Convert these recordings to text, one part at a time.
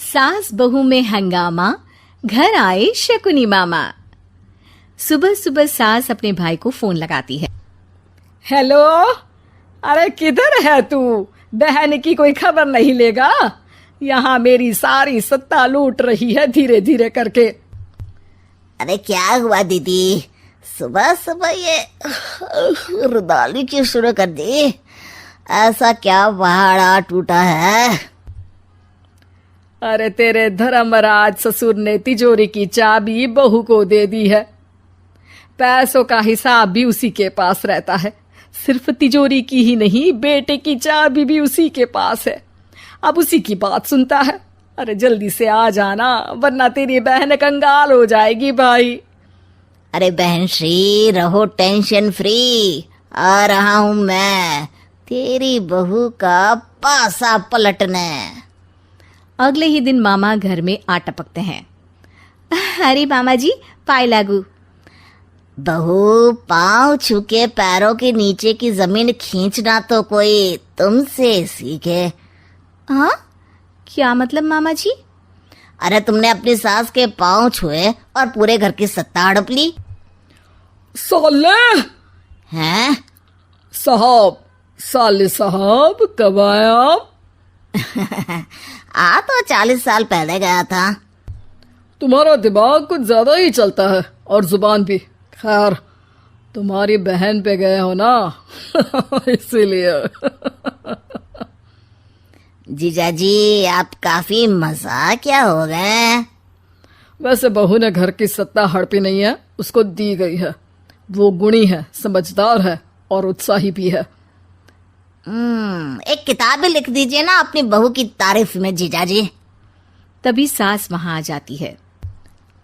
सास बहू में हंगामा, घर आए शकुनी मामा। सुबह सुबह सास अपने भाई को फोन लगाती है। हेलो, अरे किधर है तू? बहन की कोई खबर नहीं लेगा? यहाँ मेरी सारी सत्ता लूट रही है धीरे धीरे करके। अरे क्या हुआ दीदी, सुबह सुबह ये रुदाली क्यों शुरू कर दी? ऐसा क्या पहाड़ा टूटा है? अरे तेरे धर्मराज ससुर ने तिजोरी की चाबी बहू को दे दी है। पैसों का हिसाब भी उसी के पास रहता है। सिर्फ तिजोरी की ही नहीं, बेटे की चाबी भी उसी के पास है। अब उसी की बात सुनता है। अरे जल्दी से आ जाना, वरना तेरी बहन कंगाल हो जाएगी भाई। अरे बहन श्री, रहो टेंशन फ्री। आ रहा हूँ मैं, तेरी बहू का पासा पलटने। अगले ही दिन मामा घर में आ टपकते हैं। अरे मामा जी, पाए लागू। बहू, पाँव छू के पैरों के नीचे की जमीन खींचना तो कोई तुमसे सीखे। हाँ, क्या मतलब मामा जी? अरे तुमने अपनी सास के पाँव छुए और पूरे घर की सत्ता हड़प ली। साले हैं? साहब, साले साहब कब आए आप? आ तो 40 साल पहले गया था। तुम्हारा दिमाग कुछ ज्यादा ही चलता है और जुबान भी। खैर, तुम्हारी बहन पे गए हो ना इसीलिए। जीजाजी, आप काफी मजाकिया हो गए। वैसे बहू ने घर की सत्ता हड़पी नहीं है, उसको दी गई है। वो गुणी है, समझदार है और उत्साही भी है। एक किताब भी लिख दीजिए ना अपनी बहू की तारीफ में जीजाजी। तभी सास वहां आ जाती है।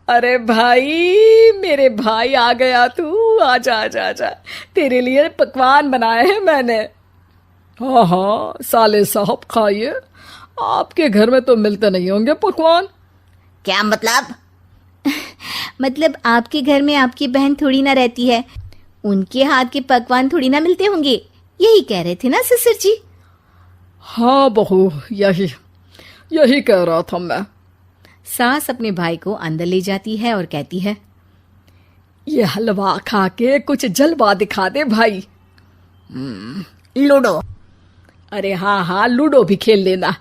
अरे भाई, मेरे भाई आ गया तू। आजा आजा आजा, तेरे लिए पकवान बनाए हैं मैंने। हाँ हाँ साले साहब, खाइए। आपके घर में तो मिलते नहीं होंगे पकवान। क्या मतलब? मतलब आपके घर में आपकी बहन थोड़ी ना रहती है, उनके हाथ के पकवान थोड़ी ना मिलते होंगे, यही कह रहे थे ना ससुर जी? हाँ बहू, यही कह रहा था मैं। सास अपने भाई को अंदर ले जाती है और कहती है, ये हलवा खा के कुछ जलवा दिखा दे भाई। लूडो। अरे हाँ हाँ, लूडो भी खेल लेना।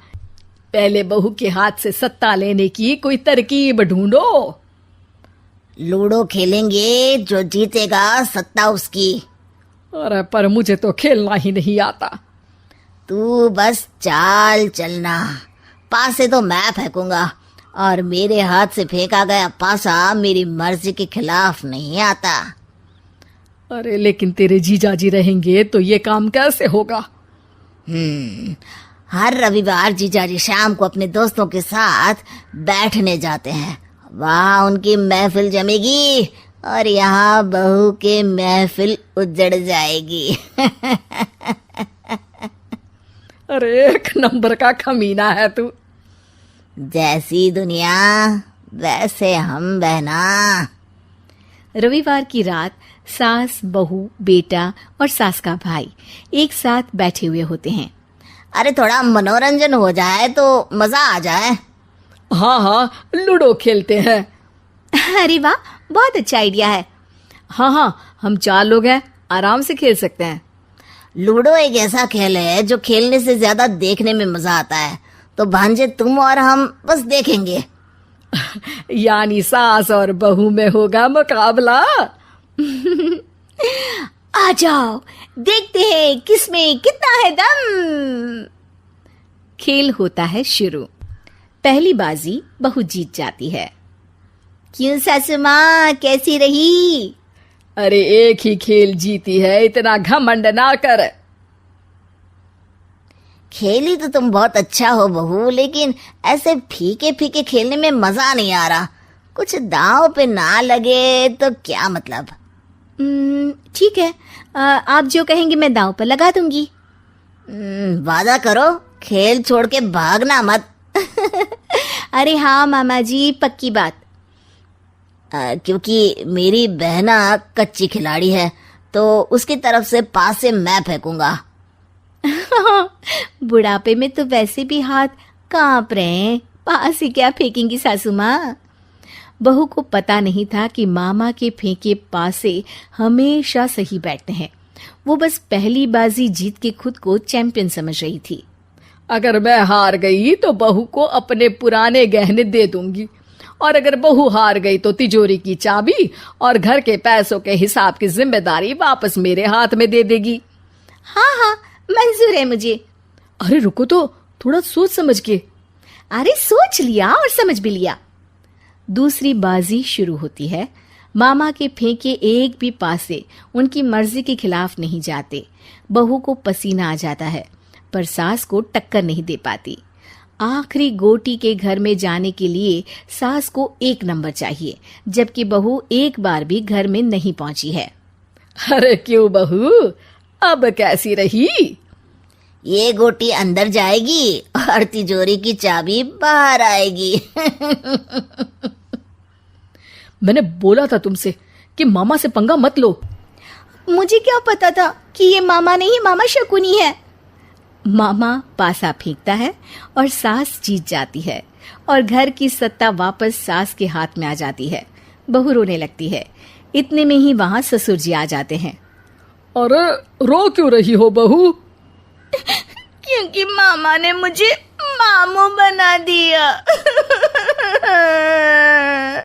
पहले बहू के हाथ से सत्ता लेने की कोई तरकीब ढूंढो। लूडो खेलेंगे, जो जीतेगा सत्ता उसकी। अरे पर मुझे तो खेलना ही नहीं आता। तू बस चाल चलना, पासे तो मैं फेंकूंगा और मेरे हाथ से फेंका गया पासा मेरी मर्जी के खिलाफ नहीं आता। अरे लेकिन तेरे जीजाजी रहेंगे तो ये काम कैसे होगा? हर रविवार जीजाजी शाम को अपने दोस्तों के साथ बैठने जाते हैं। वहाँ उनकी महफिल जमेगी और यहाँ बहू के महफिल उजड़ जाएगी। अरे एक नंबर का खमीना है तू। जैसी दुनिया वैसे हम बहना। रविवार की रात सास, बहू, बेटा और सास का भाई एक साथ बैठे हुए होते हैं। अरे थोड़ा मनोरंजन हो जाए तो मजा आ जाए। हाँ हाँ, लूडो खेलते हैं। अरे वाह, बहुत अच्छा आइडिया है। हाँ हाँ, हम 4 लोग हैं, आराम से खेल सकते हैं। लूडो एक ऐसा खेल है जो खेलने से ज्यादा देखने में मजा आता है। तो भांजे, तुम और हम बस देखेंगे। यानी सास और बहू में होगा मुकाबला। आ जाओ, देखते हैं किसमें कितना है दम। खेल होता है शुरू। पहली बाजी बहू जीत जाती है। क्यों सासू माँ, कैसी रही? अरे एक ही खेल जीती है, इतना घमंड ना कर। खेली तो तुम बहुत अच्छा हो बहू, लेकिन ऐसे फीके फीके खेलने में मजा नहीं आ रहा। कुछ दांव पे ना लगे तो क्या मतलब? ठीक है, आप जो कहेंगे मैं दांव पर लगा दूंगी। वादा करो, खेल छोड़ के भागना मत। अरे हाँ मामा जी, पक्की बात। क्योंकि मेरी बहना कच्ची खिलाड़ी है, तो उसकी तरफ से पास से मैं फेंकूंगा। बुढ़ापे में तो वैसे भी हाथ कांप रहे हैं, पास ही क्या फेंकेंगी सासू माँ। बहू को पता नहीं था कि मामा के फेंके पासे हमेशा सही बैठते हैं। वो बस पहली बाजी जीत के खुद को चैंपियन समझ रही थी। अगर मैं हार गई तो बहू को अपने पुराने गहने दे दूंगी, और अगर बहू हार गई तो तिजोरी की चाबी और घर के पैसों के हिसाब की जिम्मेदारी वापस मेरे हाथ में दे देगी। हाँ हाँ, मंजूर है मुझे। अरे रुको तो, थोड़ा सोच समझ के। अरे सोच लिया और समझ भी लिया। दूसरी बाजी शुरू होती है। मामा के फेंके एक भी पासे उनकी मर्जी के खिलाफ नहीं जाते। बहू को पसीना आ जाता है, पर सास को टक्कर नहीं दे पाती। आखिरी गोटी के घर में जाने के लिए सास को 1 नंबर चाहिए, जबकि बहू एक बार भी घर में नहीं पहुंची है। अरे क्यों बहू, अब कैसी रही? ये गोटी अंदर जाएगी और तिजोरी की चाबी बाहर आएगी। मैंने बोला था तुमसे कि मामा से पंगा मत लो। मुझे क्या पता था कि ये मामा नहीं, मामा शकुनी है। मामा पासा फेंकता है और सास जीत जाती है और घर की सत्ता वापस सास के हाथ में आ जाती है। बहू रोने लगती है। इतने में ही वहां ससुर जी आ जाते हैं। अरे रो क्यों रही हो बहू? क्योंकि मामा ने मुझे मामू बना दिया।